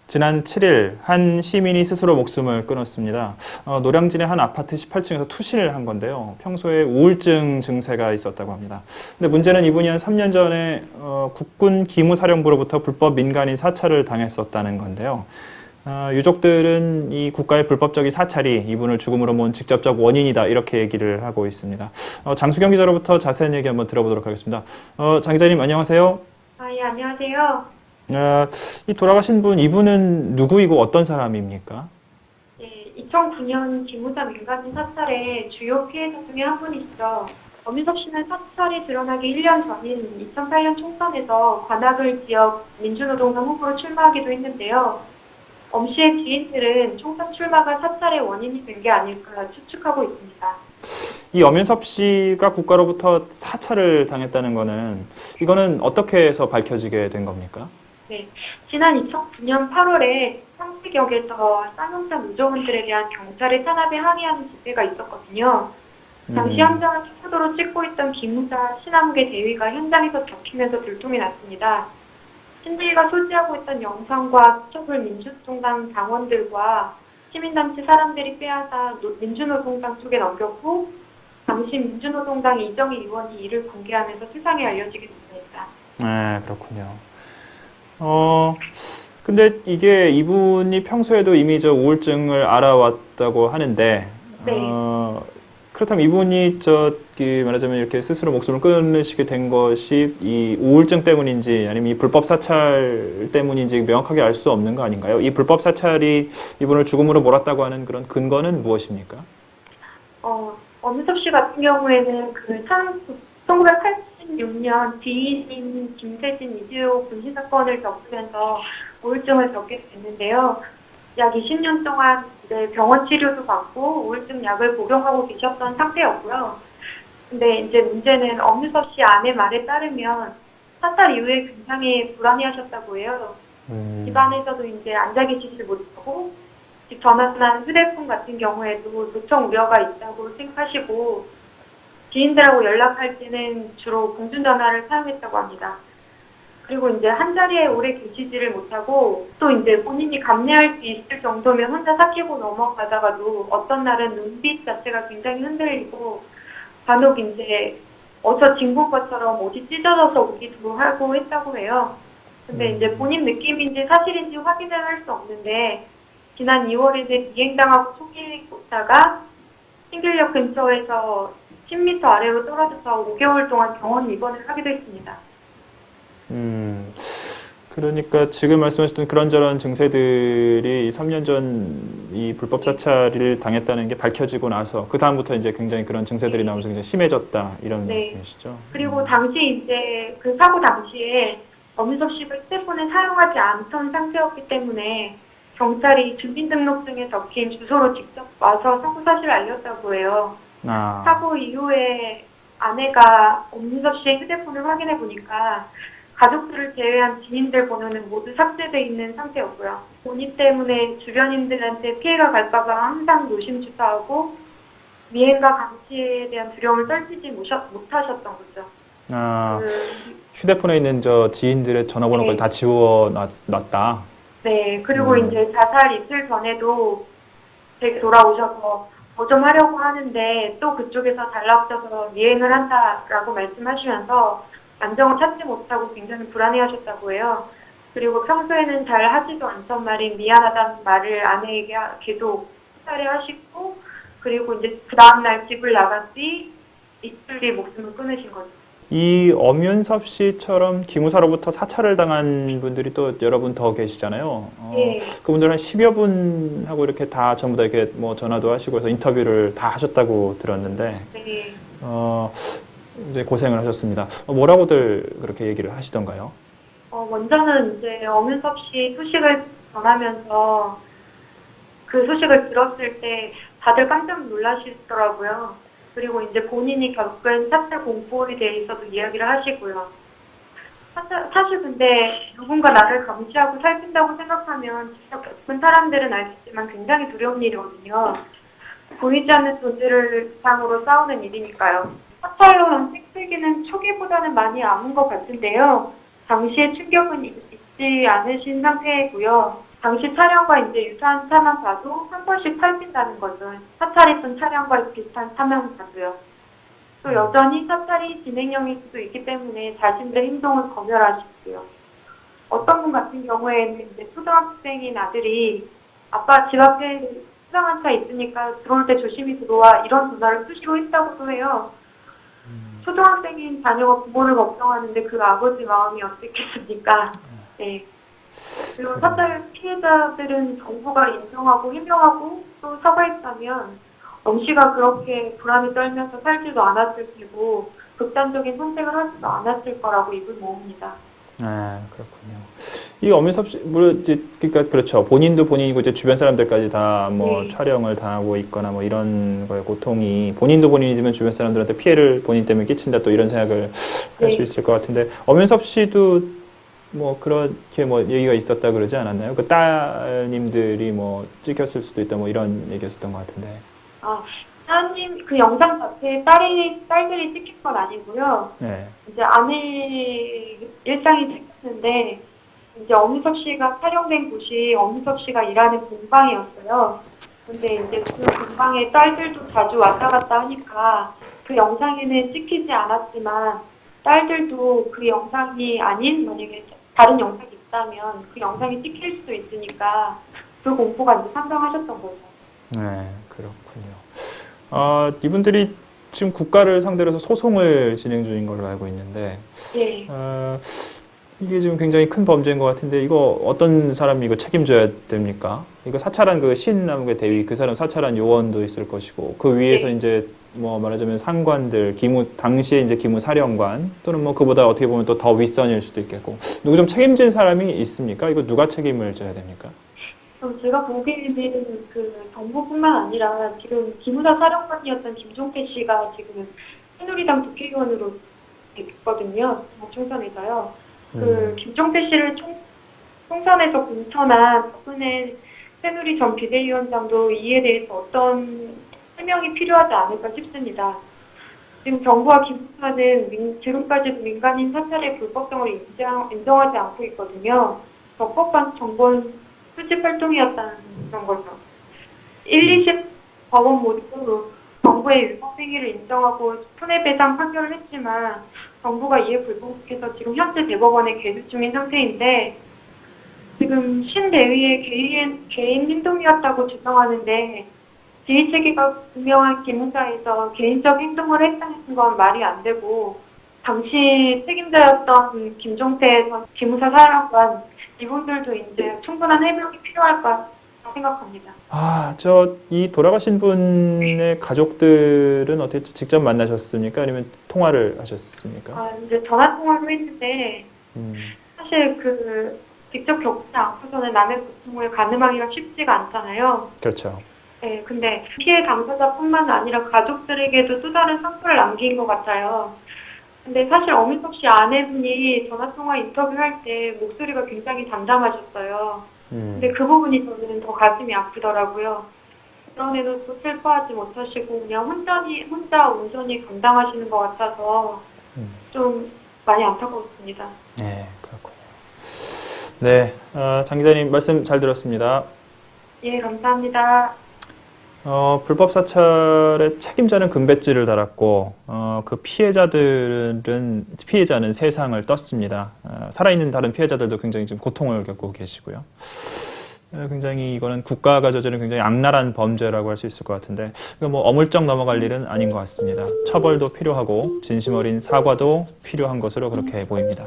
지난 7일 한 시민이 스스로 목숨을 끊었습니다. 노량진의 한 아파트 18층에서 투신을 한 건데요. 평소에 우울증 증세가 있었다고 합니다. 근데 문제는 이분이 한 3년 전에 국군 기무사령부로부터 불법 민간인 사찰을 당했었다는 건데요. 유족들은 이 국가의 불법적인 사찰이 이분을 죽음으로 모은 직접적 원인이다 이렇게 얘기를 하고 있습니다. 장수경 기자로부터 자세한 얘기 한번 들어보도록 하겠습니다. 장 기자님 안녕하세요. 예, 안녕하세요. 이 돌아가신 분, 이분은 누구이고 어떤 사람입니까? 예, 2009년 기무사 민간인 사찰의 주요 피해자 중에 한 분이시죠. 엄윤석 씨는 사찰이 드러나기 1년 전인 2008년 총선에서 관악을 지역 민주노동당 후보로 출마하기도 했는데요. 엄 씨의 지인들은 총선 출마가 사찰의 원인이 된 게 아닐까 추측하고 있습니다. 이 엄윤섭 씨가 국가로부터 사찰을 당했다는 이거는 어떻게 해서 밝혀지게 된 겁니까? 네, 지난 2009년 8월에 성수역에서 쌍용차 무조원들에 대한 경찰의 탄압에 항의하는 집회가 있었거든요. 당시 현장을 킥보드로 찍고 있던 기무사 신암계 대위가 현장에서 적히면서 들통이 났습니다. 신대위가 소지하고 있던 영상과 수첩을 민주노동당 당원들과 시민단체 사람들이 빼앗아 민주노동당 쪽에 넘겼고, 당시 민주노동당 이정희 의원이 이를 공개하면서 세상에 알려지게 됐습니다. 네, 그렇군요. 근데 이게 이분이 평소에도 이미 저 우울증을 알아왔다고 하는데, 네. 그렇다면 이분이 말하자면 이렇게 스스로 목숨을 끊으시게 된 것이 이 우울증 때문인지 아니면 이 불법 사찰 때문인지 명확하게 알 수 없는 거 아닌가요? 이 불법 사찰이 이분을 죽음으로 몰았다고 하는 그런 근거는 무엇입니까? 엄윤섭 씨 같은 경우에는 1986년 지인인 김세진 이주호 분신 사건을 겪으면서 우울증을 겪게 됐는데요. 약 20년 동안 병원 치료도 받고 우울증 약을 복용하고 계셨던 상태였고요. 근데 이제 문제는 엄윤섭 씨 아내 말에 따르면 사찰 이후에 굉장히 불안해하셨다고 해요. 집안에서도 이제 앉아 계시지 못하고 집 전화나 휴대폰 같은 경우에도 도청 우려가 있다고 생각하시고 지인들하고 연락할 때는 주로 공중전화를 사용했다고 합니다. 그리고 이제 한 자리에 오래 계시지를 못하고 또 이제 본인이 감내할 수 있을 정도면 혼자 삭히고 넘어가다가도 어떤 날은 눈빛 자체가 굉장히 흔들리고 간혹 이제 어서 징본 것처럼 옷이 찢어져서 오기도 하고 했다고 해요. 근데 이제 본인 느낌인지 사실인지 확인을 할 수 없는데 지난 2월에는 비행당하고 속이다가 신길역 근처에서 10m 아래로 떨어져서 5개월 동안 병원 입원을 하기도 했습니다. 그러니까 지금 말씀하셨던 그런저런 증세들이 3년 전 이 불법 사찰을 당했다는 게 밝혀지고 나서 그 다음부터 이제 굉장히 그런 증세들이 나오면서 굉장히 심해졌다 이런 말씀이시죠? 그리고 당시 이제 그 사고 당시에 엄윤섭 씨가 휴대폰을 사용하지 않던 상태였기 때문에 경찰이 주민등록증에 적힌 주소로 직접 와서 사고 사실을 알렸다고 해요. 사고 이후에 아내가 엄윤섭 씨의 휴대폰을 확인해 보니까 가족들을 제외한 지인들 번호는 모두 삭제돼 있는 상태였고요. 본인 때문에 주변인들한테 피해가 갈까봐 항상 노심초사하고 미행과 감시에 대한 두려움을 떨치지 못하셨던 거죠. 휴대폰에 있는 저 지인들의 전화번호까지 다 지워놨다. 네, 그리고 이제 자살 이틀 전에도 댁 돌아오셔서 뭐 좀 하려고 하는데 또 그쪽에서 달라붙어서 미행을 한다라고 말씀하시면서 안정을 찾지 못하고 굉장히 불안해하셨다고 해요. 그리고 평소에는 잘 하지도 않던 말인 미안하다는 말을 아내에게 계속 하시고 그리고 이제 그 다음날 집을 나간 뒤 이틀 뒤 목숨을 끊으신 거죠. 이 엄윤섭 씨처럼 기무사로부터 사찰을 당한 분들이 또 여러 분 더 계시잖아요. 그분들 한 10여 분하고 이렇게 다 전부 다 이렇게 뭐 전화도 하시고 해서 인터뷰를 다 하셨다고 들었는데, 이제 고생을 하셨습니다. 뭐라고들 그렇게 얘기를 하시던가요? 먼저는 이제 엄윤섭 씨 소식을 전하면서 그 소식을 들었을 때 다들 깜짝 놀라시더라고요. 그리고 이제 본인이 겪은 사찰 공포에 대해서도 이야기를 하시고요. 사실 근데 누군가 나를 감시하고 살핀다고 생각하면 직접 겪은 사람들은 알겠지만 굉장히 두려운 일이거든요. 보이지 않는 존재를 대상으로 싸우는 일이니까요. 사찰로 색색이는 초기보다는 많이 아문 것 같은데요. 당시의 충격은 잊지 않으신 상태이고요. 당시 차량과 이제 유사한 차만 봐도 한 번씩 살핀다는 거죠. 사찰했던 차량과 비슷한 차만 봐도요. 또 여전히 사찰이 진행형일 수도 있기 때문에 자신들의 행동을 검열하시고요. 어떤 분 같은 경우에는 이제 초등학생인 아들이 아빠 집 앞에 수상한 차 있으니까 들어올 때 조심히 들어와 이런 전화를 수시로 했다고도 해요. 초등학생인 자녀가 부모를 걱정하는데 그 아버지 마음이 어떻겠습니까? 네. 그리고 사찰 피해자들은 정부가 인정하고 해명하고 또 사과했다면 엄 씨가 그렇게 불안에 떨면서 살지도 않았을 테고 극단적인 선택을 하지도 않았을 거라고 입을 모읍니다. 아, 그렇군요. 이 엄윤섭 씨, 물론 이제 그러니까 그렇죠. 본인도 본인이고 이제 주변 사람들까지 다 뭐 네. 촬영을 당하고 있거나 뭐 이런 거에 고통이 본인도 본인이지만 주변 사람들한테 피해를 본인 때문에 끼친다 또 이런 생각을 할 수 네. 있을 것 같은데 엄윤섭 씨도 뭐 그렇게 뭐 얘기가 있었다 그러지 않았나요? 그 따님들이 뭐 찍혔을 수도 있다 뭐 이런 얘기였었던 것 같은데. 아, 사장님 그 영상 자체에 딸들이 찍힌 건 아니고요. 네. 이제 아내 일상이 찍혔는데 이제 엄윤섭 씨가 촬영된 곳이 엄윤섭 씨가 일하는 공방이었어요. 근데 이제 그 공방에 딸들도 자주 왔다 갔다 하니까 그 영상에는 찍히지 않았지만 딸들도 그 영상이 아닌 만약에 다른 영상이 있다면 그 영상이 찍힐 수도 있으니까 그 공포가 이제 상당하셨던 거죠. 네, 그렇군요. 이분들이 지금 국가를 상대로 해서 소송을 진행 중인 걸로 알고 있는데, 예. 이게 지금 굉장히 큰 범죄인 것 같은데, 이거 어떤 사람이 이거 책임져야 됩니까? 이거 사찰한 그 신남국의 대위, 그 사람 사찰한 요원도 있을 것이고, 그 위에서 네. 이제 뭐 말하자면 상관들, 당시에 이제 기무 사령관, 또는 뭐 그보다 어떻게 보면 또 더 윗선일 수도 있겠고, 누구 좀 책임진 사람이 있습니까? 이거 누가 책임을 져야 됩니까? 제가 보기에는 그 정부뿐만 아니라 지금 기무사 사령관이었던 김종태 씨가 지금 새누리당 국회의원으로 됐거든요. 총선에서요. 그 김종태 씨를 총선에서 공천한 박근혜 새누리 전 비대위원장도 이에 대해서 어떤 해명이 필요하지 않을까 싶습니다. 지금 정부와 기무사는 지금까지도 민간인 사찰의 불법성을 인정하지 않고 있거든요. 적법한 정권 수집 활동이었다는 그런 거죠. 1, 2심 법원 모두 정부의 위법 행위를 인정하고 손해배상 판결을 했지만 정부가 이에 불복해서 지금 현재 대법원에 계속 중인 상태인데 지금 신대위의 개인 행동이었다고 주장하는데 지휘체계가 분명한 기무사에서 개인적 행동을 했다는 건 말이 안 되고 당시 책임자였던 김종태 기무사 사령관 이분들도 이제 충분한 해명이 필요할까 생각합니다. 이 돌아가신 분의 가족들은 어떻게 직접 만나셨습니까? 아니면 통화를 하셨습니까? 이제 전화 통화를 했는데 사실 직접 겪지 않고서는 남의 고통을 가늠하기가 쉽지가 않잖아요. 그렇죠. 네, 근데 피해 당사자뿐만 아니라 가족들에게도 또 다른 상처를 남긴 것 같아요. 근데 사실 엄윤섭 씨 아내분이 전화통화 인터뷰할 때 목소리가 굉장히 담담하셨어요. 근데 그 부분이 저는 더 가슴이 아프더라고요. 그런데도 슬퍼하지 못하시고 그냥 혼자 온전히 감당하시는 것 같아서 좀 많이 안타까웠습니다. 네, 그렇군요. 네, 장 기자님 말씀 잘 들었습니다. 예, 감사합니다. 불법 사찰의 책임자는 금배지를 달았고 그 피해자는 세상을 떴습니다. 살아있는 다른 피해자들도 굉장히 지금 고통을 겪고 계시고요. 굉장히 이거는 국가가 저지른 굉장히 악랄한 범죄라고 할 수 있을 것 같은데 뭐 어물쩍 넘어갈 일은 아닌 것 같습니다. 처벌도 필요하고 진심 어린 사과도 필요한 것으로 그렇게 보입니다.